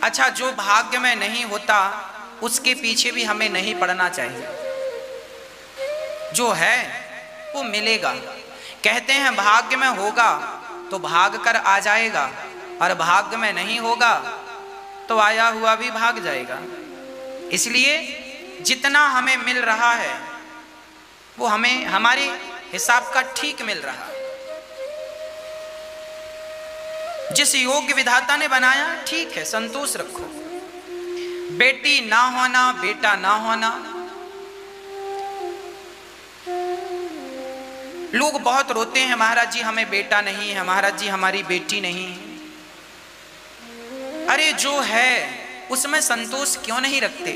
अच्छा, जो भाग्य में नहीं होता उसके पीछे भी हमें नहीं पड़ना चाहिए। जो है वो मिलेगा। कहते हैं भाग्य में होगा तो भाग कर आ जाएगा, और भाग्य में नहीं होगा तो आया हुआ भी भाग जाएगा। इसलिए जितना हमें मिल रहा है वो हमें हमारे हिसाब का ठीक मिल रहा है। जिस योग्य विधाता ने बनाया ठीक है, संतोष रखो। बेटी ना होना, बेटा ना होना, लोग बहुत रोते हैं, महाराज जी हमें बेटा नहीं है, महाराज जी हमारी बेटी नहीं है। अरे जो है उसमें संतोष क्यों नहीं रखते?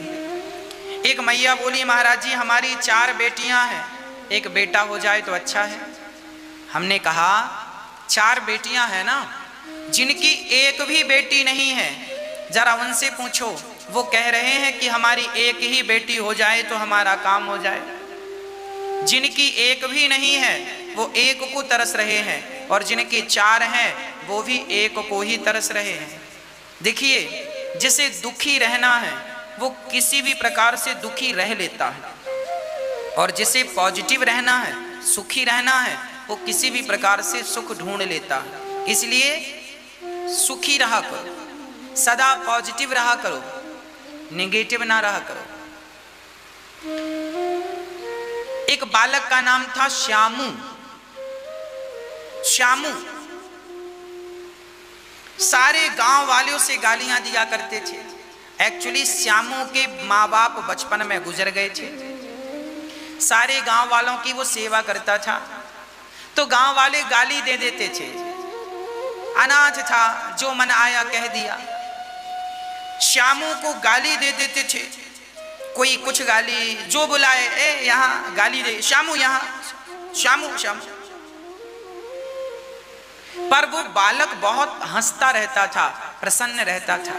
एक मैया बोली, महाराज जी हमारी 4 बेटियां हैं, एक बेटा हो जाए तो अच्छा है। हमने कहा 4 बेटियां हैं ना, जिनकी एक भी बेटी नहीं है, जरा उनसे पूछो, वो कह रहे हैं कि हमारी एक ही बेटी हो जाए तो हमारा काम हो जाए। जिनकी एक भी नहीं है वो एक को तरस रहे हैं, और जिनकी 4 हैं वो भी एक को ही तरस रहे हैं। देखिए, जिसे दुखी रहना है वो किसी भी प्रकार से दुखी रह लेता है, और जिसे पॉजिटिव रहना है, सुखी रहना है, वो किसी भी प्रकार से सुख ढूंढ लेता है। इसलिए सुखी रहा करो, सदा पॉजिटिव रहा करो, नेगेटिव ना रहा करो। एक बालक का नाम था श्यामू। श्यामू सारे गांव वालों से गालियां दिया करते थे। एक्चुअली श्यामू के माँ बाप बचपन में गुजर गए थे। सारे गांव वालों की वो सेवा करता था, तो गांव वाले गाली दे देते थे। अनाथ था, जो मन आया कह दिया। श्यामू को गाली दे देते थे, कोई कुछ गाली, जो बुलाए ए यहाँ गाली दे, श्यामू यहाँ, श्यामू श्यामू। पर वो बालक बहुत हंसता रहता था, प्रसन्न रहता था।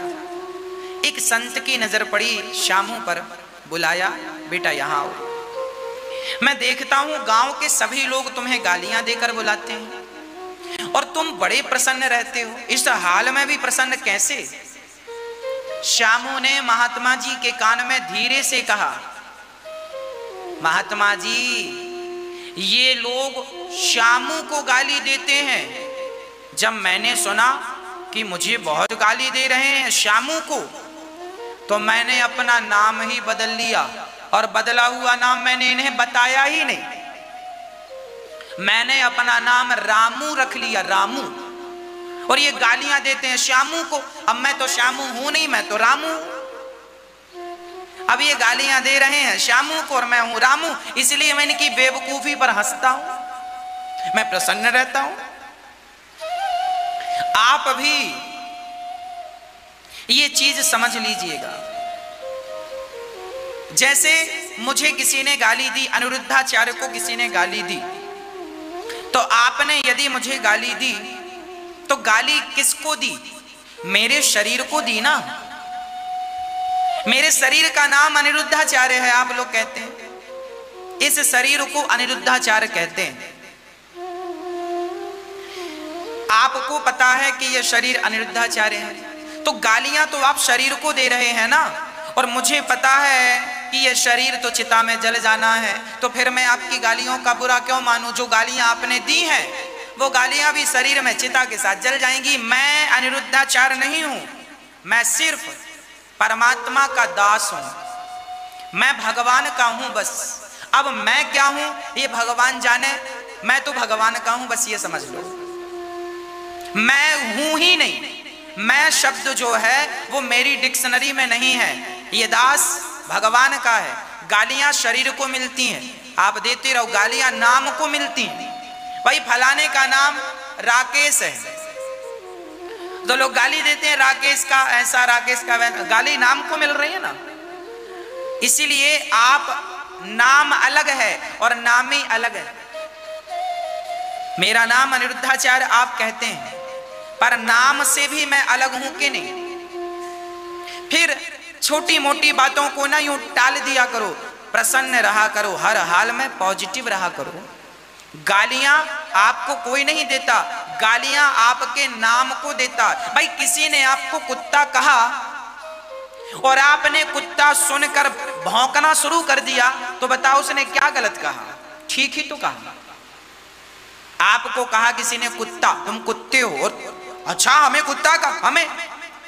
एक संत की नजर पड़ी श्यामू पर, बुलाया, बेटा यहाँ आओ। मैं देखता हूं गांव के सभी लोग तुम्हें गालियां देकर बुलाते हैं और तुम बड़े प्रसन्न रहते हो, इस हाल में भी प्रसन्न कैसे? श्यामू ने महात्मा जी के कान में धीरे से कहा, महात्मा जी ये लोग श्यामू को गाली देते हैं। जब मैंने सुना कि मुझे बहुत गाली दे रहे हैं श्यामू को, तो मैंने अपना नाम ही बदल लिया, और बदला हुआ नाम मैंने इन्हें बताया ही नहीं। मैंने अपना नाम रामू रख लिया, रामू। और ये गालियां देते हैं श्यामू को। अब मैं तो श्यामू हूं नहीं, मैं तो रामू। अब ये गालियां दे रहे हैं श्यामू को और मैं हूं रामू, इसलिए मैं इनकी बेवकूफी पर हंसता हूं, मैं प्रसन्न रहता हूं। आप भी ये चीज समझ लीजिएगा। जैसे मुझे किसी ने गाली दी, अनिरुद्धाचार्य को किसी ने गाली दी, तो आपने यदि मुझे गाली दी तो गाली किसको दी? मेरे शरीर को दी ना। मेरे शरीर का नाम अनिरुद्धाचार्य है, आप लोग कहते हैं। इस शरीर को अनिरुद्धाचार्य कहते हैं। आपको पता है कि यह शरीर अनिरुद्धाचार्य है, तो गालियां तो आप शरीर को दे रहे हैं ना। और मुझे पता है कि यह शरीर तो चिता में जल जाना है, तो फिर मैं आपकी गालियों का बुरा क्यों मानूं? जो गालियां आपने दी हैं वो गालियां भी शरीर में चिता के साथ जल जाएंगी। मैं अनिरुद्धाचार्य नहीं हूं, मैं सिर्फ परमात्मा का दास हूं, मैं भगवान का हूं बस। अब मैं क्या हूं ये भगवान जाने, मैं तो भगवान का हूं, बस ये समझ लो। मैं हूं ही नहीं, मैं शब्द जो है वो मेरी डिक्शनरी में नहीं है। ये दास भगवान का है। गालियां शरीर को मिलती हैं, आप देते रहो, गालियां नाम को मिलती हैं। भाई फलाने का नाम राकेश है, तो लोग गाली देते हैं राकेश का ऐसा, राकेश का वैसा, गाली नाम को मिल रही है ना। इसीलिए आप नाम अलग है और नामी अलग है। मेरा नाम अनिरुद्धाचार्य आप कहते हैं, पर नाम से भी मैं अलग हूं कि नहीं? फिर छोटी मोटी बातों को ना यूं टाल दिया करो, प्रसन्न रहा करो, हर हाल में पॉजिटिव रहा करो। गालियां आपको कोई नहीं देता, गालियां आपके नाम को देता। भाई किसी ने आपको कुत्ता कहा और आपने कुत्ता सुनकर भौंकना शुरू कर दिया, तो बताओ उसने क्या गलत कहा? ठीक ही तो कहा। आपको कहा किसी ने कुत्ता, तुम कुत्ते हो, और अच्छा हमें कुत्ता का हमें,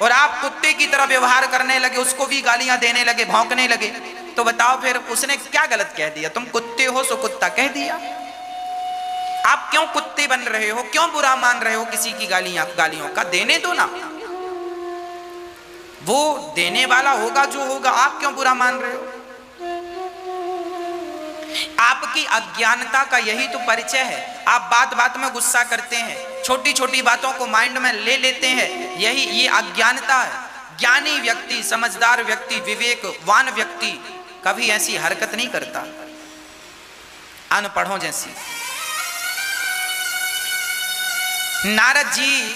और आप कुत्ते की तरह व्यवहार करने लगे, उसको भी गालियां देने लगे, भौंकने लगे, तो बताओ फिर उसने क्या गलत कह दिया? तुम कुत्ते हो सो कुत्ता कह दिया। आप क्यों कुत्ते बन रहे हो? क्यों बुरा मान रहे हो किसी की गालियों का? देने दो ना, वो देने वाला होगा जो होगा, आप क्यों बुरा मान रहे हो? आपकी अज्ञानता का यही तो परिचय है। आप बात बात में गुस्सा करते हैं, छोटी छोटी बातों को माइंड में ले लेते हैं, यही ये अज्ञानता है। ज्ञानी व्यक्ति, समझदार व्यक्ति, विवेकवान व्यक्ति कभी ऐसी हरकत नहीं करता, अनपढ़ों जैसी। नारद जी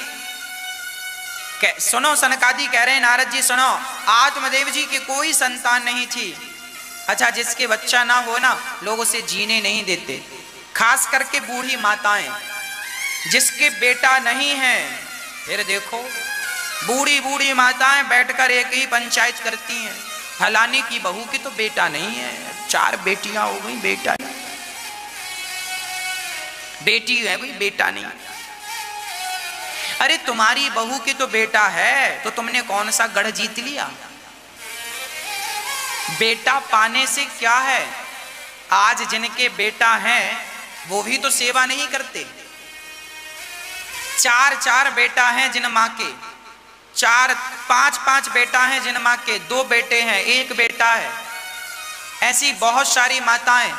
सुनो, सनकादि कह रहे हैं, नारद जी सुनो, आत्मदेव जी की कोई संतान नहीं थी। अच्छा, जिसके बच्चा ना हो ना, लोग उसे जीने नहीं देते, खास करके बूढ़ी माताएं। जिसके बेटा नहीं है, फिर देखो बूढ़ी बूढ़ी माताएं बैठकर एक ही पंचायत करती हैं, फलाने की बहू की तो बेटा नहीं है, 4 बेटियां हो गई, बेटा नहीं, बेटी है कोई बेटा नहीं। अरे तुम्हारी बहू की तो बेटा है, तो तुमने कौन सा गढ़ जीत लिया? बेटा पाने से क्या है? आज जिनके बेटा हैं वो भी तो सेवा नहीं करते। 4 बेटा हैं जिन माँ के, 5 बेटा हैं जिन माँ के, 2 बेटे हैं, 1 बेटा है। ऐसी बहुत सारी माताएं,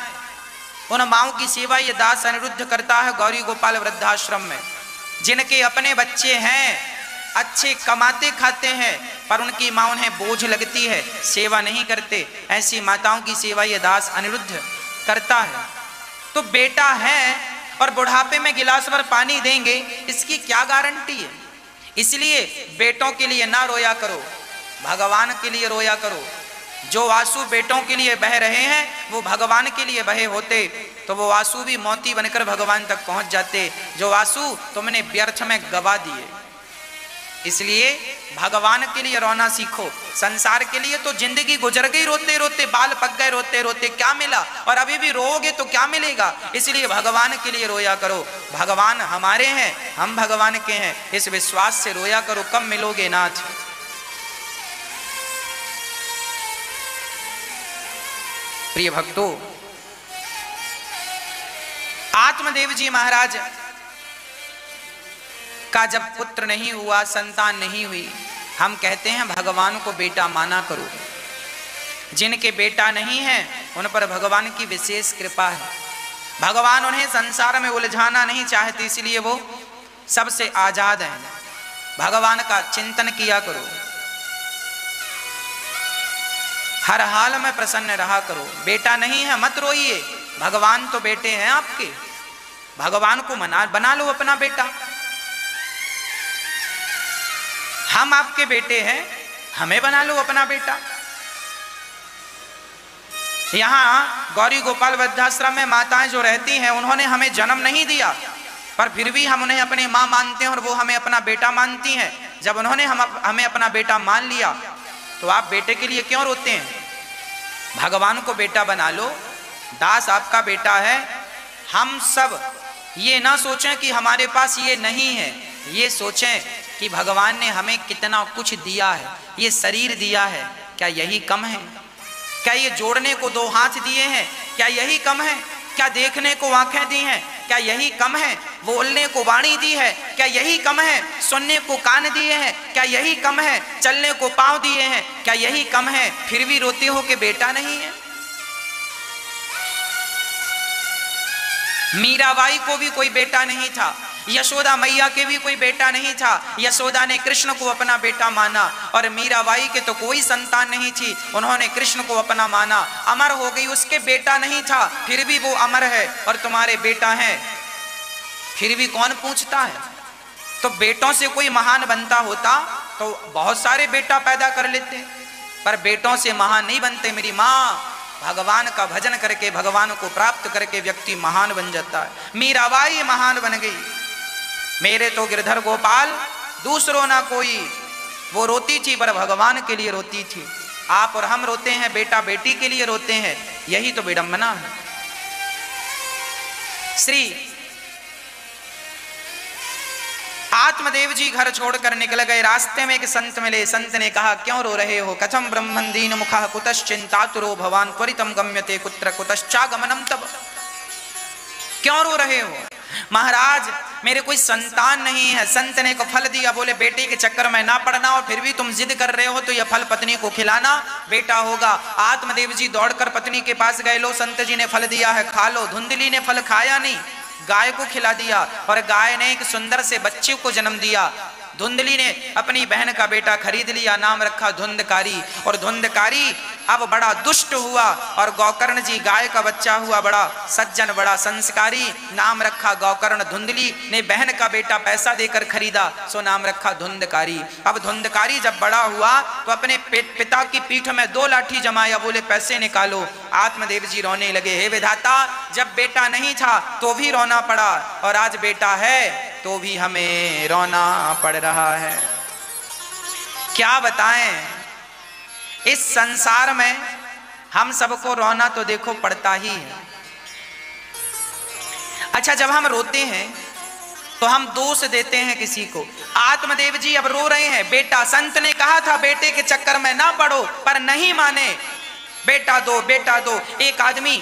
उन माओं की सेवा ये दास अनिरुद्ध करता है गौरी गोपाल वृद्धाश्रम में। जिनके अपने बच्चे हैं, अच्छे कमाते खाते हैं, पर उनकी माँ उन्हें बोझ लगती है, सेवा नहीं करते, ऐसी माताओं की सेवा ये दास अनिरुद्ध करता है। तो बेटा है और बुढ़ापे में गिलास भर पानी देंगे, इसकी क्या गारंटी है? इसलिए बेटों के लिए ना रोया करो, भगवान के लिए रोया करो। जो आंसू बेटों के लिए बह रहे हैं वो भगवान के लिए बहे होते तो वो आंसू भी मोती बनकर भगवान तक पहुंच जाते, जो आंसू तुमने व्यर्थ में गवा दिए। इसलिए भगवान के लिए रोना सीखो। संसार के लिए तो जिंदगी गुजर गई रोते रोते, बाल पक गए रोते रोते, क्या मिला? और अभी भी रोओगे तो क्या मिलेगा? इसलिए भगवान के लिए रोया करो। भगवान हमारे हैं, हम भगवान के हैं, इस विश्वास से रोया करो। कब मिलोगे नाथ? प्रिय भक्तों, आत्मदेव जी महाराज का जब पुत्र नहीं हुआ, संतान नहीं हुई, हम कहते हैं भगवान को बेटा माना करो। जिनके बेटा नहीं है उन पर भगवान की विशेष कृपा है। भगवान उन्हें संसार में उलझाना नहीं चाहते, इसलिए वो सबसे आजाद हैं। भगवान का चिंतन किया करो, हर हाल में प्रसन्न रहा करो। बेटा नहीं है मत रोइए, भगवान तो बेटे हैं आपके, भगवान को बना लो अपना बेटा। हम आपके बेटे हैं, हमें बना लो अपना बेटा। यहां गौरी गोपाल वृद्धाश्रम में माताएं जो रहती हैं, उन्होंने हमें जन्म नहीं दिया, पर फिर भी हम उन्हें अपनी मां मानते हैं और वो हमें अपना बेटा मानती हैं। जब उन्होंने हमें अपना बेटा मान लिया तो आप बेटे के लिए क्यों रोते हैं? भगवान को बेटा बना लो, दास आपका बेटा है। हम सब ये ना सोचें कि हमारे पास ये नहीं है, ये सोचें कि भगवान ने हमें कितना कुछ दिया है। ये शरीर दिया है, क्या यही कम है? क्या ये जोड़ने को 2 हाथ दिए हैं, क्या यही कम है? क्या देखने को आंखें दी हैं, क्या यही कम है? बोलने को वाणी दी है, क्या यही कम है? सुनने को कान दिए हैं, क्या यही कम है? चलने को पांव दिए हैं, क्या यही कम है? फिर भी रोते हो कि बेटा नहीं है। मीराबाई को भी कोई बेटा नहीं था, यशोदा मैया के भी कोई बेटा नहीं था। यशोदा ने कृष्ण को अपना बेटा माना और मीराबाई के तो कोई संतान नहीं थी, उन्होंने कृष्ण को अपना माना। अमर हो गई, उसके बेटा नहीं था, फिर भी वो अमर है और तुम्हारे बेटा है, फिर भी कौन पूछता है? तो बेटों से कोई महान बनता होता तो बहुत सारे बेटा पैदा कर लेते, पर बेटों से महान नहीं बनते मेरी माँ। भगवान का भजन करके, भगवान को प्राप्त करके व्यक्ति महान बन जाता है। मीराबाई महान बन गई। मेरे तो गिरधर गोपाल दूसरों ना कोई, वो रोती थी पर भगवान के लिए रोती थी। आप और हम रोते हैं, बेटा बेटी के लिए रोते हैं, यही तो विडंबना है। श्री आत्मदेव जी घर छोड़कर निकल गए। रास्ते में एक संत मिले। संत ने कहा, क्यों रो रहे हो? कथम ब्रह्मन दीन मुखः कुतश्चिंतातुरो भवान त्वरितम गम्यते कुत्र कुतश्चागमनम तब। क्यों रो रहे हो? महाराज मेरे कोई संतान नहीं है। संत ने को फल दिया, बोले बेटे के चक्कर में ना पड़ना, और फिर भी तुम जिद कर रहे हो तो यह फल पत्नी को खिलाना, बेटा होगा। आत्मदेव जी दौड़कर पत्नी के पास गए। लो संत जी ने फल दिया है, खा लो। धुंधली ने फल खाया नहीं, गाय को खिला दिया, और गाय ने एक सुंदर से बच्चे को जन्म दिया। धुंधली ने अपनी बहन का बेटा खरीद लिया, नाम रखा धुंधकारी। और धुंधकारी अब बड़ा दुष्ट हुआ, और गौकर्ण जी गाय का बच्चा हुआ बड़ा सज्जन, बड़ा संस्कारी, नाम रखा गौकर्ण। धुंधली ने बहन का बेटा पैसा देकर खरीदा, सो नाम रखा धुंधकारी। अब धुंधकारी जब बड़ा हुआ तो अपने पिता की पीठ में 2 लाठी जमाया, बोले पैसे निकालो। आत्मदेव जी रोने लगे, हे विधाता, जब बेटा नहीं था तो भी रोना पड़ा, और आज बेटा है तो भी हमें रोना पड़ रहा है। क्या बताएं, इस संसार में हम सबको रोना तो देखो पड़ता ही है। अच्छा, जब हम रोते हैं तो हम दोष देते हैं किसी को। आत्मदेव जी अब रो रहे हैं, बेटा, संत ने कहा था बेटे के चक्कर में ना पड़ो, पर नहीं माने, बेटा दो बेटा दो। एक आदमी,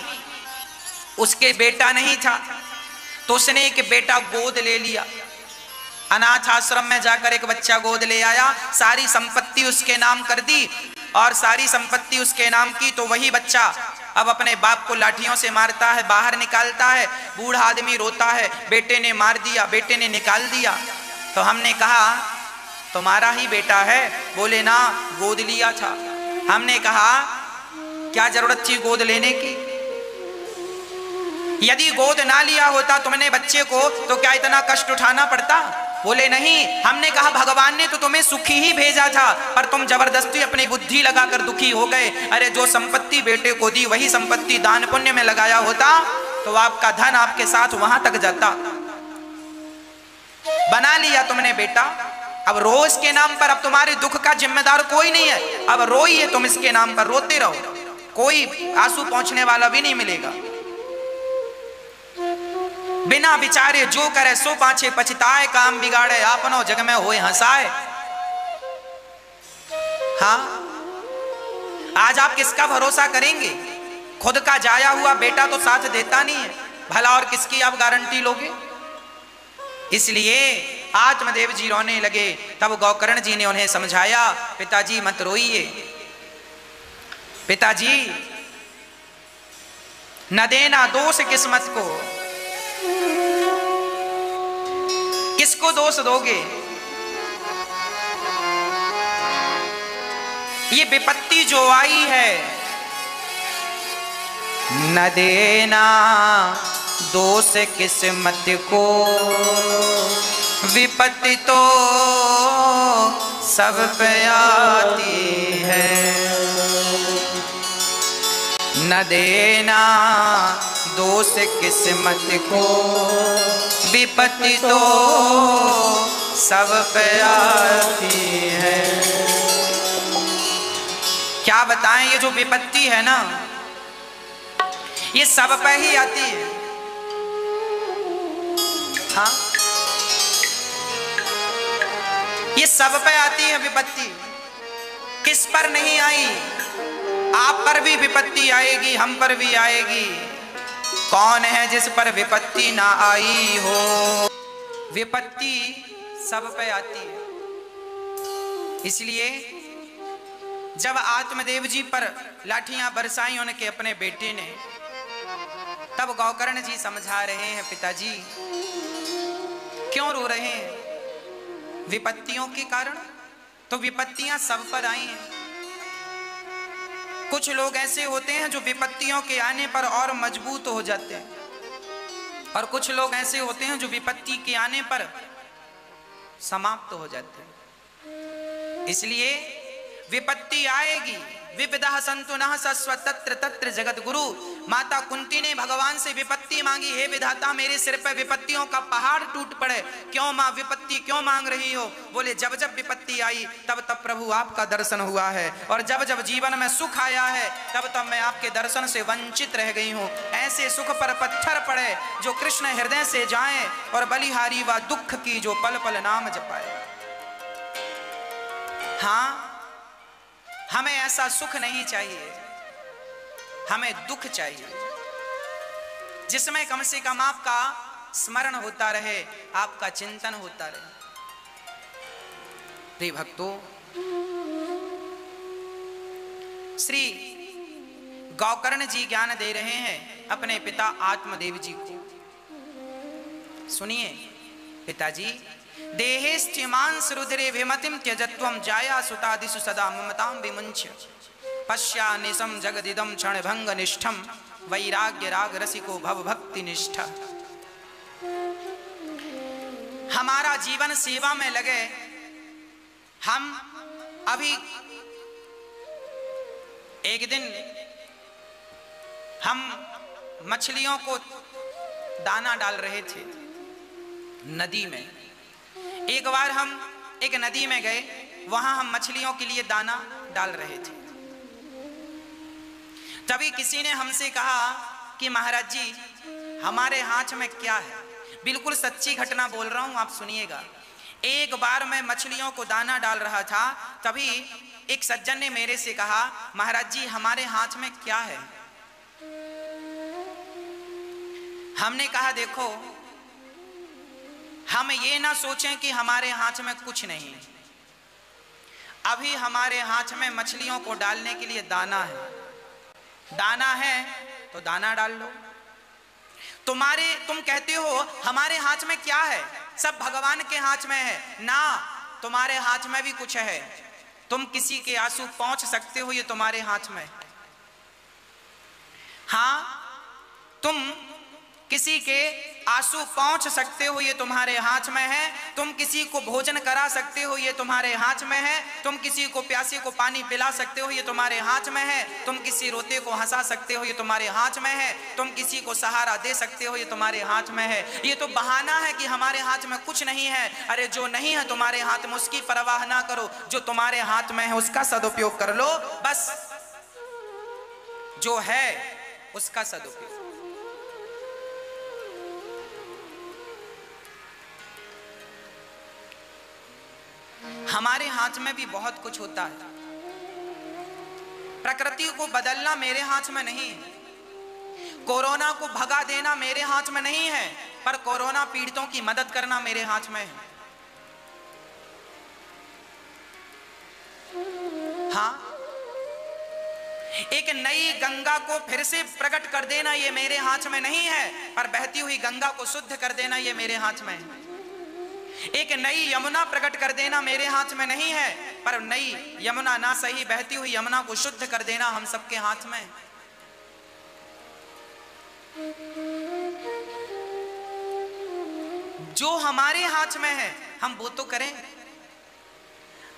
उसके बेटा नहीं था तो उसने एक बेटा गोद ले लिया। अनाथ आश्रम में जाकर एक बच्चा गोद ले आया, सारी संपत्ति उसके नाम कर दी, और सारी संपत्ति उसके नाम की। तो वही बच्चा अब अपने बाप को लाठियों से मारता है, बाहर निकालता है। बूढ़ा आदमी रोता है, बेटे ने मार दिया, बेटे ने निकाल दिया। तो हमने कहा तुम्हारा ही बेटा है? बोले ना, गोद लिया था। हमने कहा क्या जरूरत थी गोद लेने की? यदि गोद ना लिया होता तुमने बच्चे को तो क्या इतना कष्ट उठाना पड़ता? बोले नहीं। हमने कहा भगवान ने तो तुम्हें सुखी ही भेजा था, पर तुम जबरदस्ती अपनी बुद्धि लगाकर दुखी हो गए। अरे जो संपत्ति बेटे को दी वही संपत्ति दान पुण्य में लगाया होता तो आपका धन आपके साथ वहां तक जाता। बना लिया तुमने बेटा, अब रो इसके नाम पर। अब तुम्हारे दुख का जिम्मेदार कोई नहीं है, अब रोइए तुम इसके नाम पर, रोते रहो, कोई आंसू पहुंचने वाला भी नहीं मिलेगा। बिना विचारे जो करे सो पाछे पछताए, काम बिगाड़े आपनो जग में होए हंसाए। हाँ, आज आप किसका भरोसा करेंगे? खुद का जाया हुआ बेटा तो साथ देता नहीं है, भला और किसकी आप गारंटी लोगे? इसलिए आत्मदेव जी रोने लगे। तब गौकर्ण जी ने उन्हें समझाया, पिताजी मत रोइए, पिताजी न देना दोष किस्मत को, किसको दोष दोगे? ये विपत्ति जो आई है, न देना दोष किस्मत को, विपत्ति तो सब पे आती है। न देना दोष किस्मत को, विपत्ति तो सब पे आती है। क्या बताएं, ये जो विपत्ति है ना, ये सब पे ही आती है। हाँ, ये सब पे आती है विपत्ति। किस पर नहीं आई? आप पर भी विपत्ति आएगी, हम पर भी आएगी। कौन है जिस पर विपत्ति ना आई हो? विपत्ति सब पे आती है। इसलिए जब आत्मदेव जी पर लाठियां बरसाई उनके अपने बेटे ने, तब गौकर्ण जी समझा रहे हैं, पिताजी क्यों रो रहे हैं? विपत्तियों के कारण। तो विपत्तियां सब पर आई हैं। कुछ लोग ऐसे होते हैं जो विपत्तियों के आने पर और मजबूत हो जाते हैं, और कुछ लोग ऐसे होते हैं जो विपत्ति के आने पर समाप्त हो जाते हैं। इसलिए विपत्ति आएगी। विपदा संतु नः सस्व तत्र तत्र जगत गुरु। माता कुंती ने भगवान से विपत्ति मांगी, हे विधाता मेरे सिर पर विपत्तियों का पहाड़ टूट पड़े। क्यों माँ विपत्ति क्यों मांग रही हो? बोले जब जब विपत्ति आई तब तब प्रभु आपका दर्शन हुआ है, और जब जब जीवन में सुख आया है तब तब मैं आपके दर्शन से वंचित रह गई हूँ। ऐसे सुख पर पत्थर पड़े जो कृष्ण हृदय से जाए, और बलिहारी व दुख की जो पल पल नाम जपाए। हाँ, हमें ऐसा सुख नहीं चाहिए, हमें दुख चाहिए जिसमें कम से कम आपका स्मरण होता रहे, आपका चिंतन होता रहे। प्रिय भक्तों, श्री गौकर्ण जी ज्ञान दे रहे हैं अपने पिता आत्मदेव जी को। सुनिए, पिताजी देहेश्चिमांस रुद्रे विमतिम त्यजत्वम जाया सुतादिषु सदा ममतां विमुंच्य पश्यानिशं जगदिदं क्षण भंग निष्ठम वैराग्य राग रसिको भव भक्ति निष्ठा। हमारा जीवन सेवा में लगे। हम अभी एक दिन हम मछलियों को दाना डाल रहे थे नदी में। एक बार हम एक नदी में गए, वहां हम मछलियों के लिए दाना डाल रहे थे। तभी किसी ने हमसे कहा कि महाराज जी हमारे हाथ में क्या है। बिल्कुल सच्ची घटना बोल रहा हूं, आप सुनिएगा। एक बार मैं मछलियों को दाना डाल रहा था, तभी एक सज्जन ने मेरे से कहा महाराज जी हमारे हाथ में क्या है। हमने कहा देखो, हम ये ना सोचें कि हमारे हाथ में कुछ नहीं। अभी हमारे हाथ में मछलियों को डालने के लिए दाना है। दाना है तो दाना डाल लो। तुम कहते हो हमारे हाथ में क्या है, सब भगवान के हाथ में है ना। तुम्हारे हाथ में भी कुछ है। तुम किसी के आंसू पहुंच सकते हो, ये तुम्हारे हाथ में। हाँ, तुम किसी के आंसू पहुंच सकते हो, ये तुम्हारे हाथ में है। तुम किसी को भोजन करा सकते हो, ये तुम्हारे हाथ में है। तुम किसी को प्यासे को पानी पिला सकते हो, ये तुम्हारे हाथ में है। तुम किसी रोते को हंसा सकते हो, ये तुम्हारे हाथ में है। तुम किसी को सहारा दे सकते हो, ये तुम्हारे हाथ में है। ये तो बहाना है कि हमारे हाथ में कुछ नहीं है। अरे जो नहीं है तुम्हारे हाथ में उसकी परवाह ना करो, जो तुम्हारे हाथ में है उसका सदुपयोग कर लो। बस जो है उसका सदुपयोग। हमारे हाथ में भी बहुत कुछ होता है। प्रकृति को बदलना मेरे हाथ में नहीं है। कोरोना को भगा देना मेरे हाथ में नहीं है, पर कोरोना पीड़ितों की मदद करना मेरे हाथ में है। हाँ, एक नई गंगा को फिर से प्रकट कर देना ये मेरे हाथ में नहीं है, पर बहती हुई गंगा को शुद्ध कर देना ये मेरे हाथ में है। एक नई यमुना प्रकट कर देना मेरे हाथ में नहीं है, पर नई यमुना ना सही बहती हुई यमुना को शुद्ध कर देना हम सबके हाथ में। जो हमारे हाथ में है हम वो तो करें।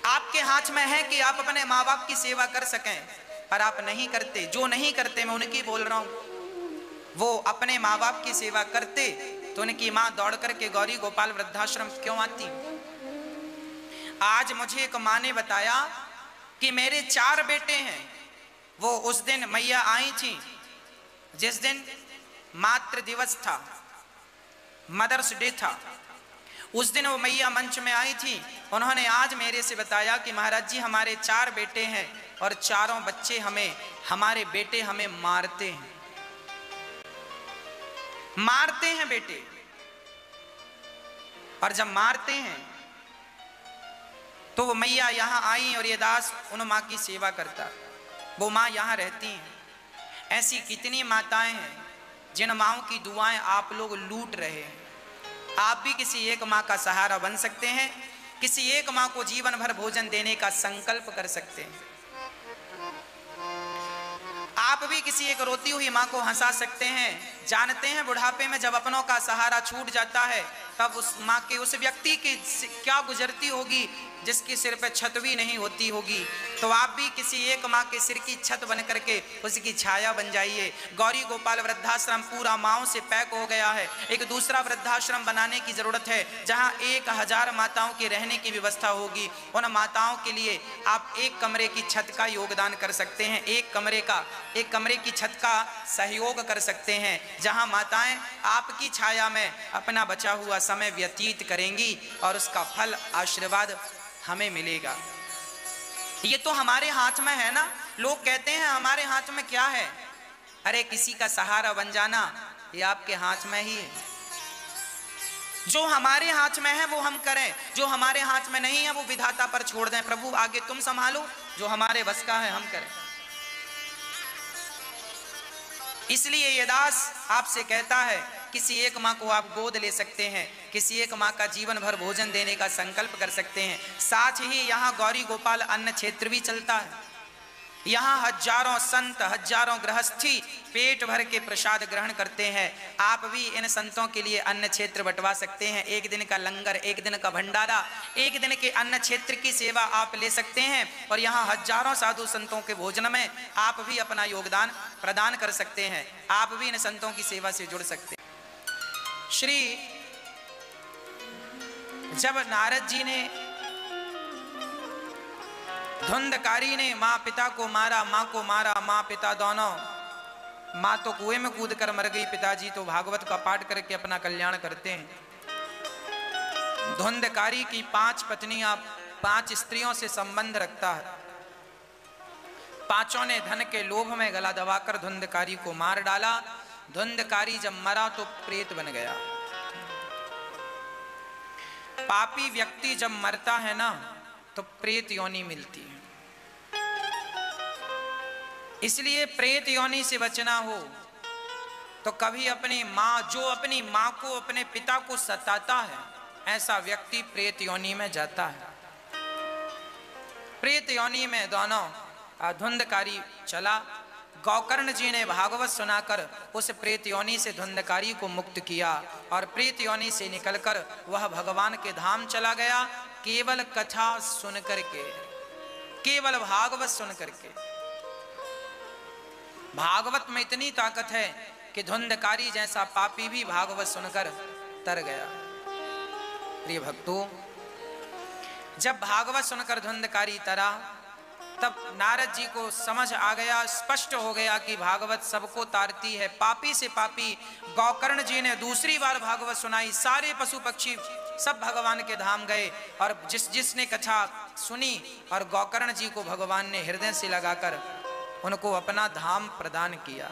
आपके हाथ में है कि आप अपने माँ बाप की सेवा कर सकें, पर आप नहीं करते। जो नहीं करते मैं उनकी बोल रहा हूं। वो अपने माँ बाप की सेवा करते तो उनकी मां दौड़ करके गौरी गोपाल वृद्धाश्रम क्यों आती। आज मुझे एक मां ने बताया कि मेरे 4 बेटे हैं। वो उस दिन मैया आई थी जिस दिन मातृ दिवस था, मदर्स डे था। उस दिन वो मैया मंच में आई थी। उन्होंने आज मेरे से बताया कि महाराज जी हमारे 4 बेटे हैं और चारों बच्चे हमारे बेटे हमें मारते हैं। मारते हैं बेटे, और जब मारते हैं तो वो मैया यहां आई और ये दास उन मां की सेवा करता। वो मां यहां रहती हैं। ऐसी कितनी माताएं हैं जिन माओं की दुआएं आप लोग लूट रहे हैं। आप भी किसी एक मां का सहारा बन सकते हैं। किसी एक मां को जीवन भर भोजन देने का संकल्प कर सकते हैं। आप भी किसी एक रोती हुई मां को हंसा सकते हैं, जानते हैं बुढ़ापे में जब अपनों का सहारा छूट जाता है तब उस माँ के उस व्यक्ति की क्या गुजरती होगी जिसके सिर पे छत भी नहीं होती होगी। तो आप भी किसी एक माँ के सिर की छत बन करके उसकी छाया बन जाइए। गौरी गोपाल वृद्धाश्रम पूरा माँओं से पैक हो गया है। एक दूसरा वृद्धाश्रम बनाने की जरूरत है जहाँ 1000 माताओं के रहने की व्यवस्था होगी। उन माताओं के लिए आप एक कमरे की छत का योगदान कर सकते हैं, एक कमरे की छत का सहयोग कर सकते हैं, जहाँ माताएं आपकी छाया में अपना बचा हुआ समय व्यतीत करेंगी और उसका फल आशीर्वाद हमें मिलेगा। ये तो हमारे हाथ में है ना। लोग कहते हैं हमारे हाथ में क्या है। अरे किसी का सहारा बन जाना ये आपके हाथ में ही है। जो हमारे हाथ में है वो हम करें, जो हमारे हाथ में नहीं है वो विधाता पर छोड़ दें। प्रभु आगे तुम संभालो, जो हमारे बस का है हम करें। इसलिए ये दास आपसे कहता है किसी एक माँ को आप गोद ले सकते हैं, किसी एक माँ का जीवन भर भोजन देने का संकल्प कर सकते हैं। साथ ही यहाँ गौरी गोपाल अन्न क्षेत्र भी चलता है। यहाँ हजारों संत हजारों गृहस्थी पेट भर के प्रसाद ग्रहण करते हैं। आप भी इन संतों के लिए अन्न क्षेत्र बंटवा सकते हैं। एक दिन का लंगर, एक दिन का भंडारा, एक दिन के अन्न क्षेत्र की सेवा आप ले सकते हैं और यहाँ हजारों साधु संतों के भोजन में आप भी अपना योगदान प्रदान कर सकते हैं। आप भी इन संतों की सेवा से जुड़ सकते हैं। श्री जब नारद जी ने धुंधकारी ने माँ पिता को मारा, माँ को मारा, माँ पिता दोनों, माँ तो कुएं में कूद कर मर गई, पिताजी तो भागवत का पाठ करके अपना कल्याण करते हैं। धुंधकारी की 5 पत्नियां 5 स्त्रियों से संबंध रखता है। पांचों ने धन के लोभ में गला दबाकर धुंधकारी को मार डाला। धुंधकारी जब मरा तो प्रेत बन गया। पापी व्यक्ति जब मरता है ना तो प्रेत योनि मिलती है। इसलिए प्रेत योनि से बचना हो तो कभी अपनी माँ, जो अपनी माँ को अपने पिता को सताता है, ऐसा व्यक्ति प्रेत योनि में जाता है। प्रेत योनि में दोनों धुंधकारी चला। गौकर्ण जी ने भागवत सुनाकर उस प्रेत योनि से धुंधकारी को मुक्त किया और प्रेत योनि से निकलकर वह भगवान के धाम चला गया। केवल कथा सुन करके, केवल भागवत सुन करके। भागवत में इतनी ताकत है कि धुंधकारी जैसा पापी भी भागवत सुनकर तर गया। प्रिय भक्तों, जब भागवत सुनकर धुंधकारी तरा तब नारद जी को समझ आ गया, स्पष्ट हो गया कि भागवत सबको तारती है। पापी से पापी गौकर्ण जी ने दूसरी बार भागवत सुनाई। सारे पशु पक्षी सब भगवान के धाम गए और जिसने कथा सुनी और गौकर्ण जी को भगवान ने हृदय से लगाकर उनको अपना धाम प्रदान किया।